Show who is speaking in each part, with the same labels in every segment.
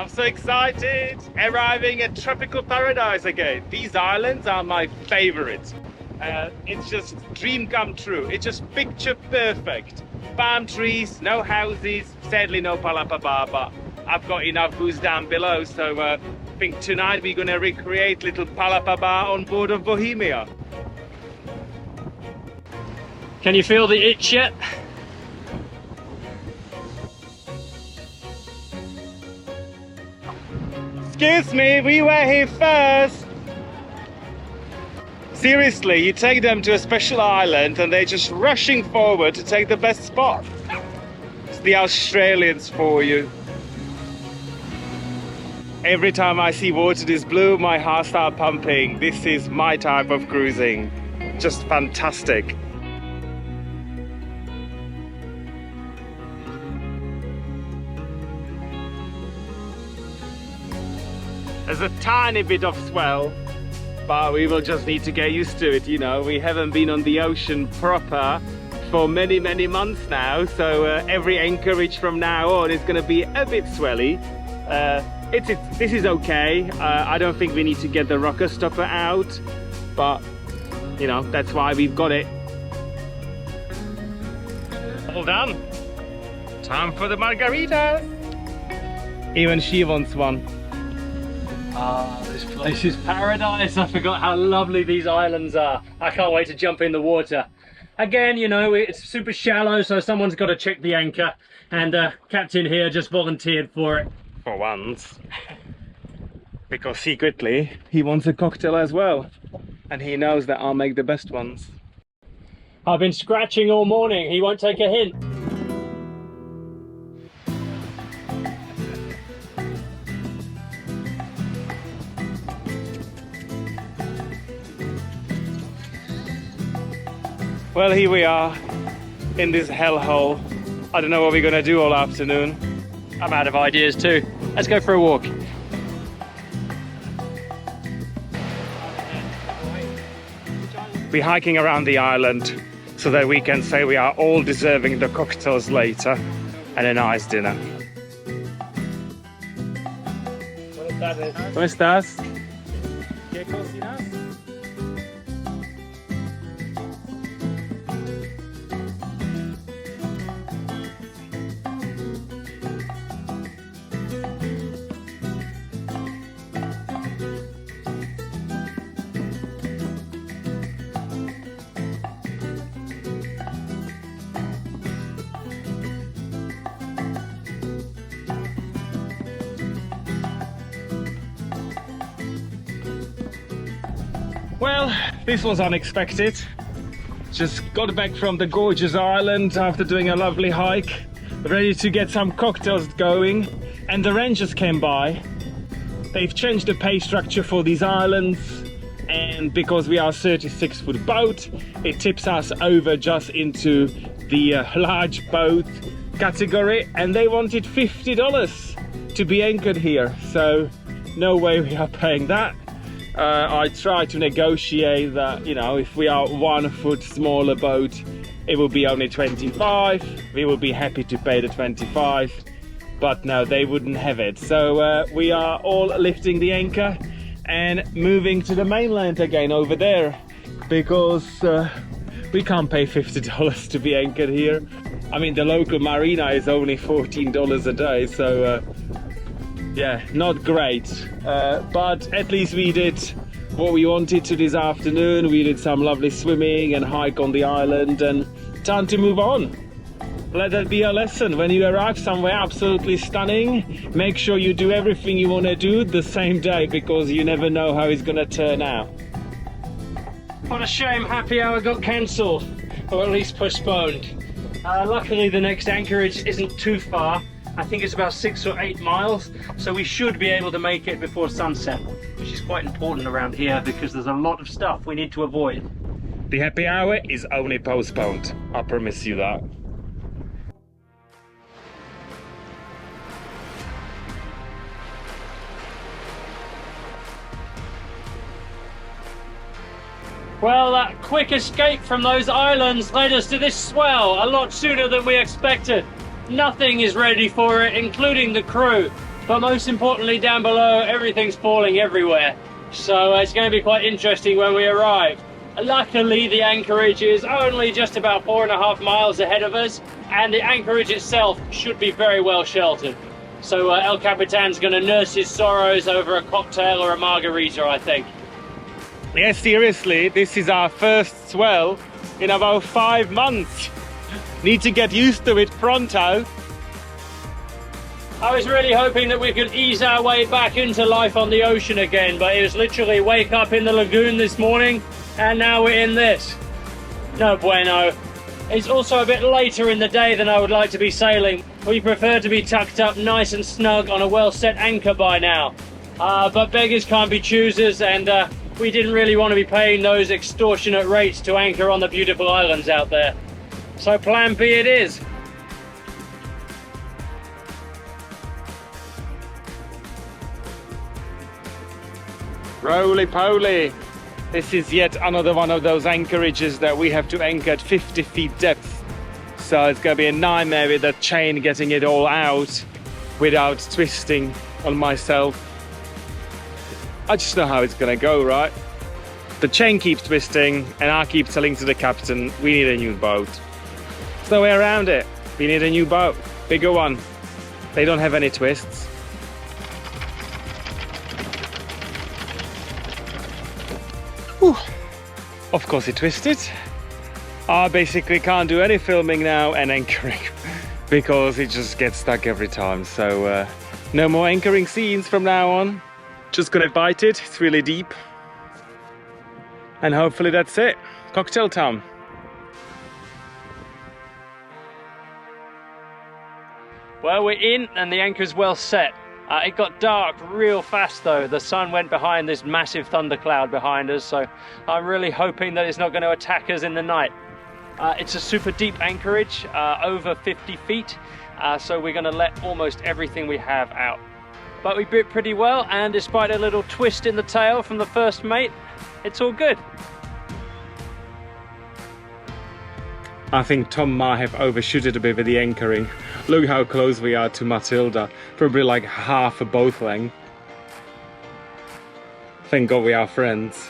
Speaker 1: I'm so excited! Arriving at tropical paradise again. These islands are my favorite. It's just dream come true. It's just picture perfect. Palm trees, no houses, sadly no palapaba, but I've got enough booze down below, so I think tonight we're gonna recreate little palapaba on board of Bohemia.
Speaker 2: Can you feel the itch yet?
Speaker 1: Excuse me, we were here first. Seriously, you take them to a special island and they're just rushing forward to take the best spot. It's the Australians for you. Every time I see water this blue, my heart starts pumping. This is my type of cruising. Just fantastic. There's a tiny bit of swell, but we will just need to get used to it, you know. We haven't been on the ocean proper for many months now, so every anchorage from now on is going to be a bit swelly. This is okay. I don't think we need to get the rocker stopper out, but you know, that's why we've got it. All done. Time for the margarita. Even she wants one.
Speaker 2: Ah, this place is paradise. I forgot how lovely these islands are. I can't wait to jump in the water. Again, you know, it's super shallow, so someone's got to check the anchor, and Captain here just volunteered for it.
Speaker 1: For once. Because secretly, he wants a cocktail as well. And he knows that I'll make the best ones.
Speaker 2: I've been scratching all morning. He won't take a hint.
Speaker 1: Well, here we are in this hellhole. I don't know what we're gonna do all afternoon.
Speaker 2: I'm out of ideas too. Let's go for a walk.
Speaker 1: We're hiking around the island so that we can say we are all deserving the cocktails later and a nice dinner. ¿Cómo estás? ¿Qué cocinas? Well, this was unexpected. Just got back from the gorgeous island after doing a lovely hike, ready to get some cocktails going, and the rangers came by. They've changed the pay structure for these islands, and because we are a 36-foot boat, it tips us over just into the large boat category, and they wanted $50 to be anchored here, so no way we are paying that. I tried to negotiate that, you know, if we are 1 foot smaller boat, it will be only 25. We will be happy to pay the 25, but no, they wouldn't have it. So we are all lifting the anchor and moving to the mainland again over there, because we can't pay $50 to be anchored here. I mean, the local marina is only $14 a day, so yeah, not great, but at least we did what we wanted to this afternoon. We did some lovely swimming and hike on the island, and time to move on. Let that be a lesson. When you arrive somewhere absolutely stunning, make sure you do everything you want to do the same day, because you never know how it's gonna turn out.
Speaker 2: What a shame happy hour got cancelled, or at least postponed. Luckily the next anchorage isn't too far. I think it's about 6 or 8 miles, so we should be able to make it before sunset, which is quite important around here because there's a lot of stuff we need to avoid.
Speaker 1: The happy hour is only postponed, I promise you that.
Speaker 2: Well, that quick escape from those islands led us to this swell a lot sooner than we expected. Nothing is ready for it, including the crew. But most importantly, down below, everything's falling everywhere. So it's going to be quite interesting when we arrive. Luckily, the anchorage is only just about 4.5 miles ahead of us, and the anchorage itself should be very well sheltered. So El Capitan's going to nurse his sorrows over a cocktail or a margarita, I think.
Speaker 1: Yes, seriously, this is our first swell in about 5 months. Need to get used to it pronto.
Speaker 2: I was really hoping that we could ease our way back into life on the ocean again, but it was literally wake up in the lagoon this morning, and now we're in this. No bueno. It's also a bit later in the day than I would like to be sailing. We prefer to be tucked up nice and snug on a well-set anchor by now. But beggars can't be choosers, and we didn't really want to be paying those extortionate rates to anchor on the beautiful islands out there. So plan B it is.
Speaker 1: Roly-poly. This is yet another one of those anchorages that we have to anchor at 50 feet depth. So it's going to be a nightmare with that chain getting it all out without twisting on myself. I just know how it's going to go, right? The chain keeps twisting and I keep telling to the captain, we need a new boat. There's no way around it. We need a new boat. Bigger one. They don't have any twists. Whew. Of course it twisted. I basically can't do any filming now and anchoring because it just gets stuck every time. So no more anchoring scenes from now on. Just gonna bite it, it's really deep. And hopefully that's it. Cocktail time.
Speaker 2: Well, we're in and the anchor's well set. It got dark real fast though. The sun went behind this massive thundercloud behind us, so I'm really hoping that it's not going to attack us in the night. It's a super deep anchorage, over 50 feet, so we're going to let almost everything we have out. But we bit pretty well, and despite a little twist in the tail from the first mate, it's all good.
Speaker 1: I think Tom might have overshot it a bit with the anchoring. Look how close we are to Matilda. Probably like half a boat length. Thank God we are friends.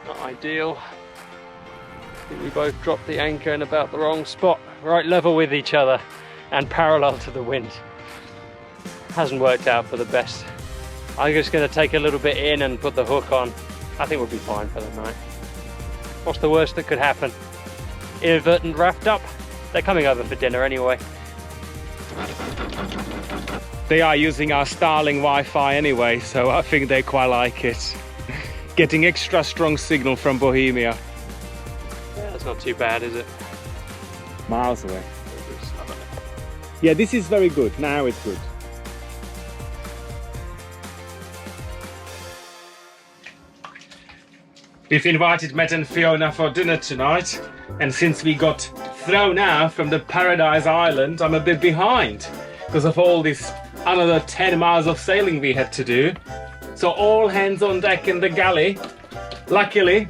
Speaker 2: Not ideal. I think we both dropped the anchor in about the wrong spot. Right level with each other and parallel to the wind. Hasn't worked out for the best. I'm just going to take a little bit in and put the hook on. I think we'll be fine for the night. What's the worst that could happen? Inadvertent raft up? They're coming over for dinner anyway.
Speaker 1: They are using our Starlink Wi-Fi anyway, so I think they quite like it. Getting extra strong signal from Bohemia.
Speaker 2: Yeah, that's not too bad, is it?
Speaker 1: Miles away. Yeah, this is very good. Now it's good. We've invited Matt and Fiona for dinner tonight, and since we got thrown out from the Paradise Island, I'm a bit behind because of all this another 10 miles of sailing we had to do. So all hands on deck in the galley. Luckily,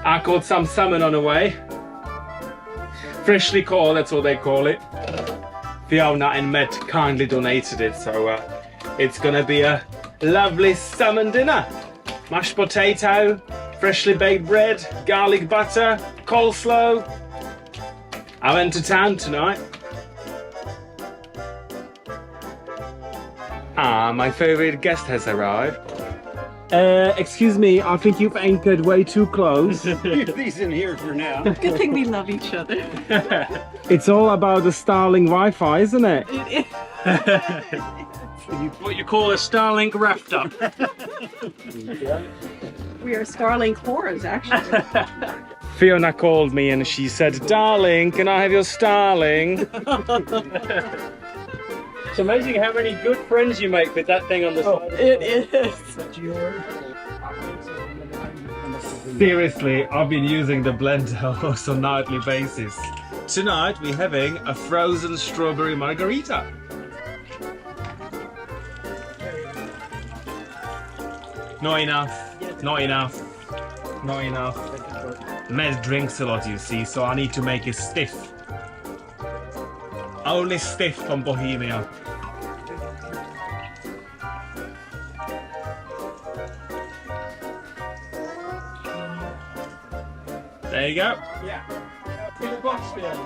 Speaker 1: I caught some salmon on the way. Freshly caught, that's what they call it. Fiona and Matt kindly donated it, so it's gonna be a lovely salmon dinner. Mashed potato, freshly baked bread, garlic butter, coleslaw. I went to town tonight. Ah, my favorite guest has arrived. Excuse me, I think you've anchored way too close.
Speaker 3: Leave these in here for now.
Speaker 4: Good thing we love each other.
Speaker 1: It's all about the Starlink Wi-Fi, isn't it?
Speaker 4: It is.
Speaker 2: What you call a Starlink raft up.
Speaker 4: We are Starlink whores, actually.
Speaker 1: Fiona called me and she said, "Darling, can I have your Starlink?"
Speaker 2: It's amazing how many good friends you make with that thing on the side.
Speaker 4: It is.
Speaker 1: Seriously, I've been using the blender almost on a nightly basis. Tonight we're having a frozen strawberry margarita. Not enough, not enough, not enough. Matt drinks a lot, you see, so I need to make it stiff. Only stiff from Bohemia. There you go.
Speaker 2: Yeah. In the box, Fiona.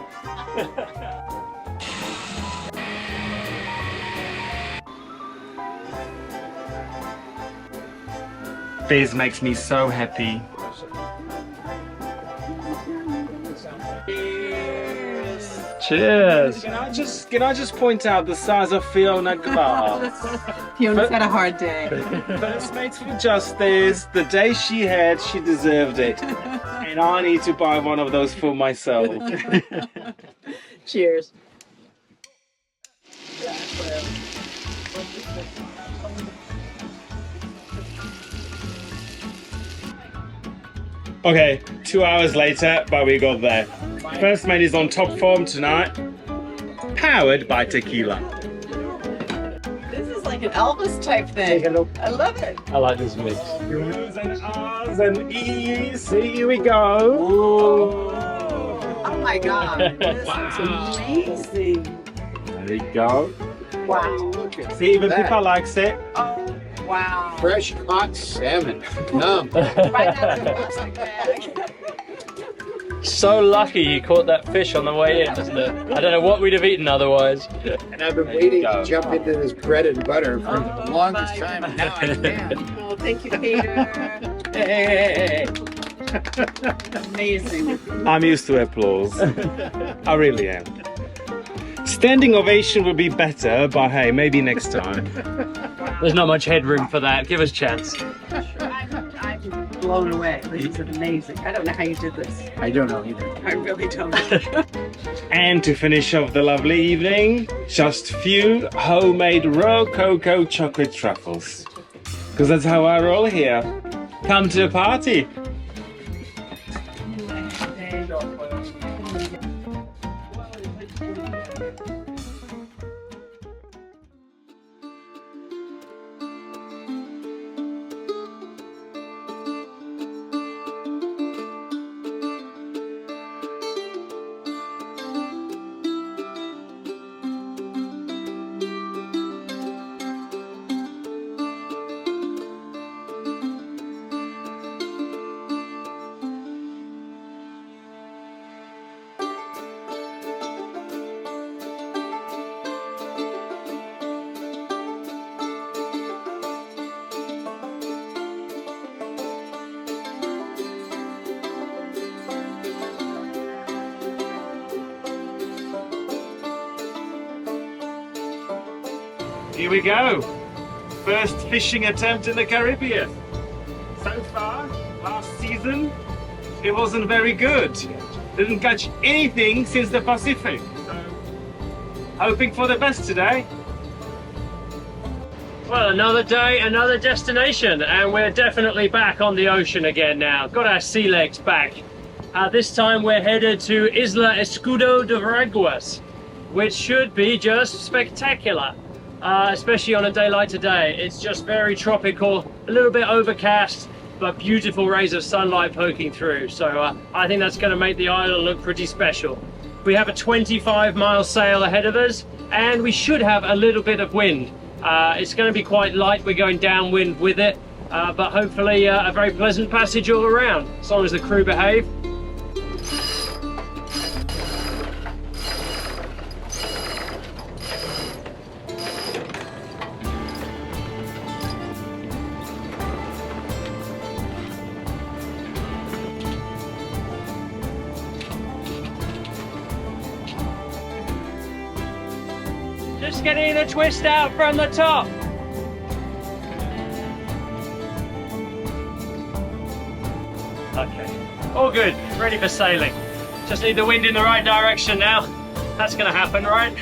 Speaker 1: This makes me so happy. Cheers! Can I just point out the size of Fiona glass?
Speaker 4: Fiona's had a hard day.
Speaker 1: First mates for justice. The day she had, she deserved it. And I need to buy one of those for myself.
Speaker 4: Cheers.
Speaker 1: Okay, 2 hours later, but we got there. First mate is on top form tonight, powered by tequila.
Speaker 4: This is like an Elvis type thing.
Speaker 1: Take a look.
Speaker 4: I love it.
Speaker 2: I like this mix.
Speaker 1: U's and R's and E's, here we go.
Speaker 4: Oh my god. This is amazing.
Speaker 1: There you go.
Speaker 4: Wow.
Speaker 1: See, even Pippa likes it.
Speaker 4: Oh, wow.
Speaker 3: Fresh caught salmon. Yum.
Speaker 4: Right out of the plastic bag.
Speaker 2: So lucky you caught that fish on the way in, isn't it? I don't know what we'd have eaten otherwise.
Speaker 3: And I've been waiting to jump into this bread and butter for the longest
Speaker 4: my
Speaker 3: time, and
Speaker 4: God.
Speaker 3: now I can.
Speaker 4: Oh, thank you, Peter.
Speaker 1: Hey.
Speaker 4: Amazing.
Speaker 1: I'm used to applause. I really am. Standing ovation would be better, but hey, maybe next time.
Speaker 2: There's not much headroom for that. Give us a chance.
Speaker 4: I'm blown away. This is amazing. I don't know how you did this.
Speaker 3: I don't know either.
Speaker 4: I really don't.
Speaker 1: And to finish off the lovely evening, just few homemade raw cocoa chocolate truffles. Because that's how I roll here. Come to the party. Here we go. First fishing attempt in the Caribbean. So far, last season, it wasn't very good. Didn't catch anything since the Pacific. So, hoping for the best today.
Speaker 2: Well, another day, another destination, and we're definitely back on the ocean again now. Got our sea legs back. This time we're headed to Isla Escudo de Veraguas, which should be just spectacular. Especially on a day like today. It's just very tropical, a little bit overcast, but beautiful rays of sunlight poking through. So I think that's going to make the island look pretty special. We have a 25-mile sail ahead of us, and we should have a little bit of wind. It's going to be quite light. We're going downwind with it, but hopefully a very pleasant passage all around, as long as the crew behave. Just getting the twist out from the top. Okay, all good, ready for sailing. Just need the wind in the right direction now. That's gonna happen, right?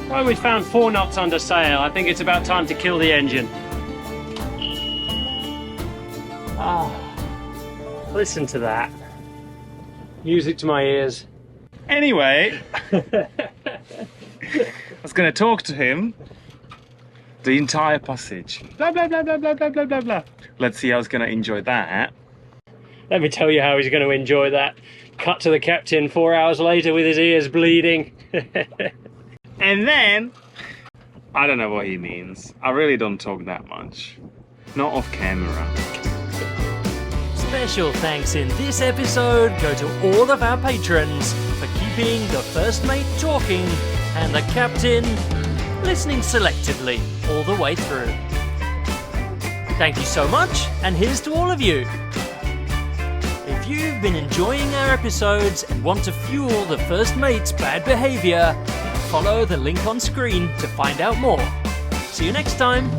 Speaker 2: Well, we found 4 knots under sail. I think it's about time to kill the engine. Listen to that. Music to my ears.
Speaker 1: Anyway, I was going to talk to him the entire passage. Blah, blah, blah, blah, blah, blah, blah, blah, blah. Let's see how he's going to enjoy that.
Speaker 2: Let me tell you how he's going to enjoy that. Cut to the captain 4 hours later with his ears bleeding.
Speaker 1: And then, I don't know what he means. I really don't talk that much. Not off camera.
Speaker 5: Special thanks in this episode go to all of our patrons for keeping the first mate talking and the captain listening selectively all the way through. Thank you so much, and here's to all of you. If you've been enjoying our episodes and want to fuel the first mate's bad behaviour, follow the link on screen to find out more. See you next time.